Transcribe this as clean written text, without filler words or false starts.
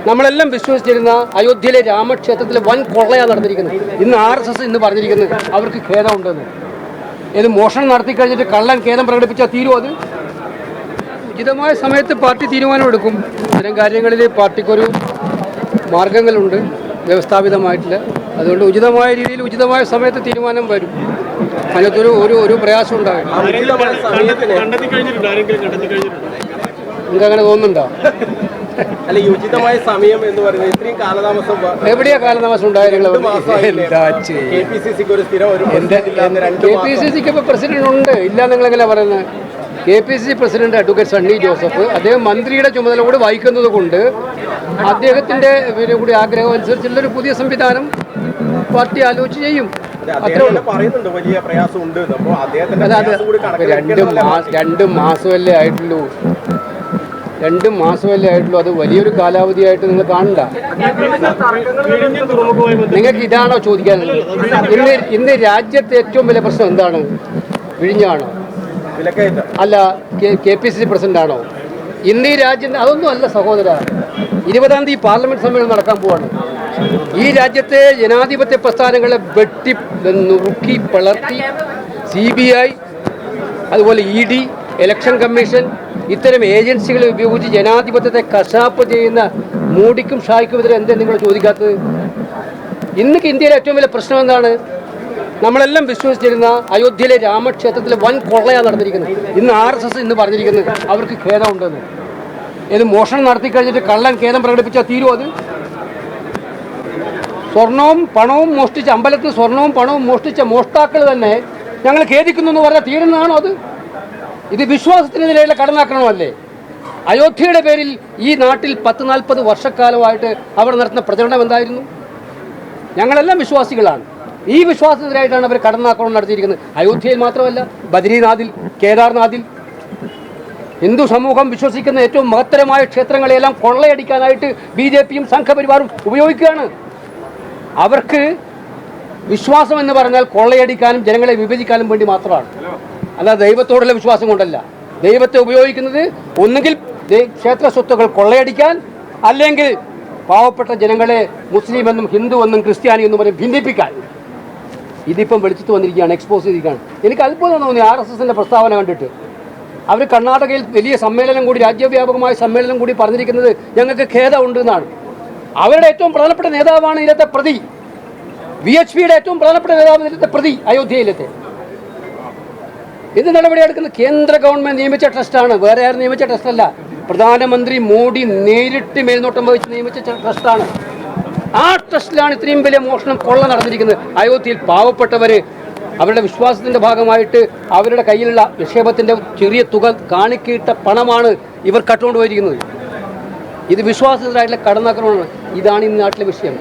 നമ്മളെല്ലാം വിശ്വസിച്ചിരുന്ന അയോധ്യയിലെ രാമക്ഷേത്രത്തിലെ വൻ കൊള്ളയാണ് നടന്നിരിക്കുന്നത്. ഇന്ന് RSS ഇന്ന് പറഞ്ഞിരിക്കുന്നത് അവർക്ക് ഖേദമുണ്ടെന്ന്. ഏത് മോഷണം നടത്തി കഴിഞ്ഞിട്ട് കള്ളൻ ഖേദം പ്രകടിപ്പിച്ചാൽ തീരും. അത് ഉചിതമായ സമയത്ത് പാർട്ടി തീരുമാനമെടുക്കും. ഇത്തരം കാര്യങ്ങളിൽ പാർട്ടിക്കൊരു മാർഗങ്ങളുണ്ട്, വ്യവസ്ഥാപിതമായിട്ടില്ല. അതുകൊണ്ട് ഉചിതമായ രീതിയിൽ ഉചിതമായ സമയത്ത് തീരുമാനം വരും. അതിനകത്തൊരു ഒരു പ്രയാസം ഉണ്ടാകും. നിങ്ങൾക്ക് അങ്ങനെ തോന്നുന്നുണ്ടോ? അല്ല, ഉചിതമായ സമയം എന്ന് പറയുന്നത് ഇത്രയും കാലതാമസം എവിടെയാ കാലതാമസം ഉണ്ടായിരുന്നത്? KPCCക്ക് ഇപ്പോൾ പ്രസിഡന്റ് ഉണ്ട്, ഇല്ല നിങ്ങളെങ്ങനെ പറയുന്നത്? KPCC president advocate Sunny Joseph അദ്ദേഹം മന്ത്രിയുടെ ചുമതല കൂടി വഹിക്കുന്നത് കൊണ്ട് അദ്ദേഹത്തിന്റെ കൂടി ആഗ്രഹം അനുസരിച്ചുള്ളൊരു പുതിയ സംവിധാനം പാർട്ടി ആലോചിച്ച് ചെയ്യും. രണ്ട് മാസമല്ലേ ആയിട്ടുള്ളൂ. അത് വലിയൊരു കാലാവധിയായിട്ട് നിങ്ങൾ കാണണ്ട. നിങ്ങൾക്ക് ഇതാണോ ചോദിക്കാനുള്ളത്? ഇന്ന് രാജ്യത്തെ ഏറ്റവും വലിയ പ്രശ്നം എന്താണ്? വിഴിഞ്ഞാണോ? അല്ല, KPCC പ്രസിഡന്റ് ആണോ? ഇന്ന് ഈ രാജ്യം അതൊന്നും അല്ല സഹോദര. 20-ാം തീയതി പാർലമെന്റ് സമ്മേളനം നടക്കാൻ പോവാണ്. ഈ രാജ്യത്തെ ജനാധിപത്യ പ്രസ്ഥാനങ്ങളെ വെട്ടി നുറുക്കി പിളർത്തി CBI, അതുപോലെ ED, ഇലക്ഷൻ കമ്മീഷൻ, ഇത്തരം ഏജൻസികളെ ഉപയോഗിച്ച് ജനാധിപത്യത്തെ കശാപ്പ് ചെയ്യുന്ന മോഡിക്കും ഷായ്ക്കും എതിരെ എന്താ നിങ്ങൾ ചോദിക്കാത്തത്? ഇന്നൊക്കെ ഇന്ത്യയിലെ ഏറ്റവും വലിയ പ്രശ്നം എന്താണ്? നമ്മളെല്ലാം വിശ്വസിച്ചിരുന്ന അയോധ്യയിലെ രാമക്ഷേത്രത്തിലെ വൻ കൊള്ളയാണ് നടന്നിരിക്കുന്നത്. ഇന്ന് RSS ഇന്ന് പറഞ്ഞിരിക്കുന്നത് അവർക്ക് ഖേദമുണ്ടെന്ന്. ഏത് മോഷണം നടത്തി കഴിഞ്ഞിട്ട് കള്ളൻ ഖേദം പ്രകടിപ്പിച്ചാൽ തീരും. അത് സ്വർണവും പണവും മോഷ്ടിച്ച, അമ്പലത്തിൽ സ്വർണവും പണവും മോഷ്ടിച്ച മോഷ്ടാക്കൾ തന്നെ ഞങ്ങൾ ഖേദിക്കുന്നു എന്ന് പറഞ്ഞാൽ തീരുന്നതാണോ അത്? ഇത് വിശ്വാസത്തിനെതിരെയുള്ള കടന്നാക്രമണമല്ലേ? അയോധ്യയുടെ പേരിൽ ഈ നാട്ടിൽ 40-40 വർഷക്കാലമായിട്ട് അവർ നടത്തുന്ന പ്രചരണം എന്തായിരുന്നു? ഞങ്ങളെല്ലാം വിശ്വാസികളാണ്. ഈ വിശ്വാസത്തിനായിട്ടാണ് അവർ കടന്നാക്രമണം നടത്തിയിരിക്കുന്നത്. അയോധ്യയിൽ മാത്രമല്ല, ബദ്രീനാഥിൽ, കേദാർനാഥിൽ ഹിന്ദു സമൂഹം വിശ്വസിക്കുന്ന ഏറ്റവും മഹത്തരമായ ക്ഷേത്രങ്ങളെല്ലാം കൊള്ളയടിക്കാനായിട്ട് BJPയും സംഘപരിവാറും ഉപയോഗിക്കുകയാണ്. അവർക്ക് വിശ്വാസം എന്ന് പറഞ്ഞാൽ കൊള്ളയടിക്കാനും ജനങ്ങളെ വിഭജിക്കാനും വേണ്ടി മാത്രമാണ്, അല്ല ദൈവത്തോടുള്ള വിശ്വാസം കൊണ്ടല്ല. ദൈവത്തെ ഉപയോഗിക്കുന്നത് ഒന്നുകിൽ ക്ഷേത്ര സ്വത്തുക്കൾ കൊള്ളയടിക്കാൻ, അല്ലെങ്കിൽ പാവപ്പെട്ട ജനങ്ങളെ മുസ്ലിം എന്നും ഹിന്ദു എന്നും ക്രിസ്ത്യാനി എന്നും പറഞ്ഞ് ഭിന്നിപ്പിക്കാൻ. ഇതിപ്പം വെളിച്ചത്ത് വന്നിരിക്കുകയാണ്, എക്സ്പോസ് ചെയ്തിരിക്കുകയാണ്. എനിക്ക് അത്ഭുതം തോന്നി RSSന്റെ പ്രസ്താവന കണ്ടിട്ട്. അവർ കർണാടകയിൽ വലിയ സമ്മേളനം കൂടി, രാജ്യവ്യാപകമായ സമ്മേളനം കൂടി പറഞ്ഞിരിക്കുന്നത് ഞങ്ങൾക്ക് ഖേദമുണ്ട് എന്നാണ്. അവരുടെ ഏറ്റവും പ്രധാനപ്പെട്ട നേതാവാണ് ഇതിലത്തെ പ്രതി. VHPയുടെ ഏറ്റവും പ്രധാനപ്പെട്ട നേതാവ് ഇതിലത്തെ പ്രതി, അയോധ്യയിലത്തെ. ഇത് നടപടിയെടുക്കുന്നത് കേന്ദ്ര ഗവൺമെന്റ് നിയമിച്ച ട്രസ്റ്റാണ്, വേറെ ആരും നിയമിച്ച ട്രസ്റ്റല്ല. പ്രധാനമന്ത്രി മോഡി നേരിട്ട് മേൽനോട്ടം വഹിച്ച് നിയമിച്ച ട്രസ്റ്റാണ്. ആ ട്രസ്റ്റിലാണ് ഇത്രയും വലിയ മോഷണം കൊള്ള നടന്നിരിക്കുന്നത്. അയോധ്യയിൽ പാവപ്പെട്ടവര് അവരുടെ വിശ്വാസത്തിന്റെ ഭാഗമായിട്ട് അവരുടെ കയ്യിലുള്ള നിക്ഷേപത്തിന്റെ ചെറിയ തുക കാണിക്കിട്ട പണമാണ് ഇവർ കട്ടുകൊണ്ടുപോയിരിക്കുന്നത്. ഇത് വിശ്വാസത്തിനായിട്ടുള്ള കടന്നാക്രമണമാണ്. ഇതാണ് ഈ നാട്ടിലെ വിഷയം.